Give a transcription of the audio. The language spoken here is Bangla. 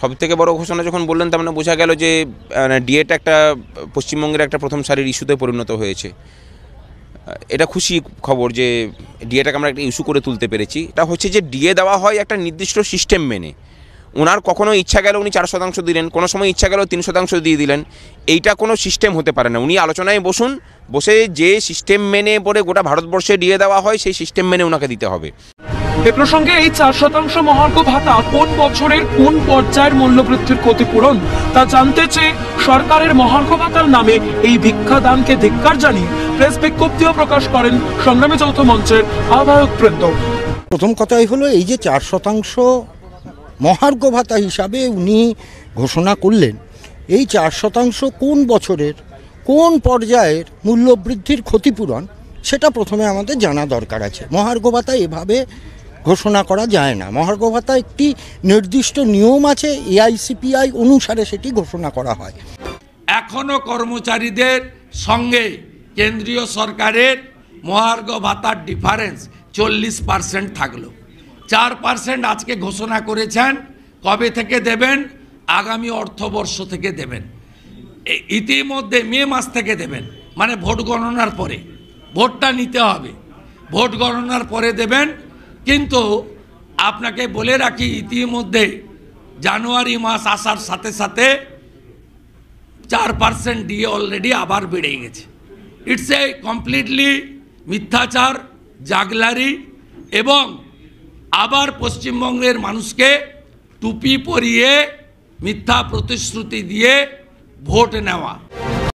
সবথেকে বড় ঘোষণা যখন বললেন তার মানে বোঝা গেল যে ডিএটা একটা পশ্চিমবঙ্গের একটা প্রথম সারির ইস্যুতে পরিণত হয়েছে। এটা খুশি খবর যে ডিএটাকে আমরা একটা ইস্যু করে তুলতে পেরেছি। এটা হচ্ছে যে ডিএ দেওয়া হয় একটা নির্দিষ্ট সিস্টেম মেনে। ওনার কখনো ইচ্ছা গেল উনি 4% দিলেন, কোনো সময় ইচ্ছা গেল 3% দিয়ে দিলেন। এইটা কোনো সিস্টেম হতে পারে না। উনি আলোচনায় বসুন, বসে যে সিস্টেম মেনে পরে গোটা ভারতবর্ষে ডিএ দেওয়া হয় সেই সিস্টেম মেনে ওনাকে দিতে হবে। এ প্রসঙ্গে এই 4% মহার্ঘ ভাতা কোন বছরের কোন পর্যায়ের মূল্যবৃদ্ধির ক্ষতিপূরণ তা জানতে চেয়ে সরকারের মহার্ঘ ভাতার নামে এই ভিক্ষাদানকে ধিক্কার জানিয়ে প্রেস বিজ্ঞপ্তিও প্রকাশ করেন সংগ্রামী যৌথ মঞ্চের আহ্বায়ক বৃন্দ। প্রথম কথাই হলো এই যে 4% মহার্ঘ ভাতা হিসাবে উনি ঘোষণা করলেন, এই 4% কোন বছরের কোন পর্যায়ের মূল্যবৃদ্ধির ক্ষতিপূরণ সেটা প্রথমে আমাদের জানা দরকার আছে। মহার্ঘ ভাতা এভাবে ঘোষণা করা যায় না। মহার্ঘ ভাতা একটি নির্দিষ্ট নিয়ম আছে, এআইসিপিআই অনুসারে সেটি ঘোষণা করা হয়। এখনো কর্মচারীদের সঙ্গে কেন্দ্রীয় সরকারের মহার্ঘ ভাতার ডিফারেন্স 40% থাকলো। 4% আজকে ঘোষণা করেছেন। কবে থেকে দেবেন? আগামী অর্থবর্ষ থেকে দেবেন। ইতিমধ্যে মে মাস থেকে দেবেন, মানে ভোট গণনার পরে। ভোটটা নিতে হবে, ভোট গণনার পরে দেবেন। কিন্তু আপনাকে বলে রাখি, ইতিমধ্যে জানুয়ারি মাস আসার সাথে সাথে 4% ডিএ অলরেডি আবার বেড়ে গেছে। ইটস এ কমপ্লিটলি মিথ্যাচার, জাগলারি, এবং আবার পশ্চিমবঙ্গের মানুষকে টুপি পরিয়ে মিথ্যা প্রতিশ্রুতি দিয়ে ভোট নেওয়া।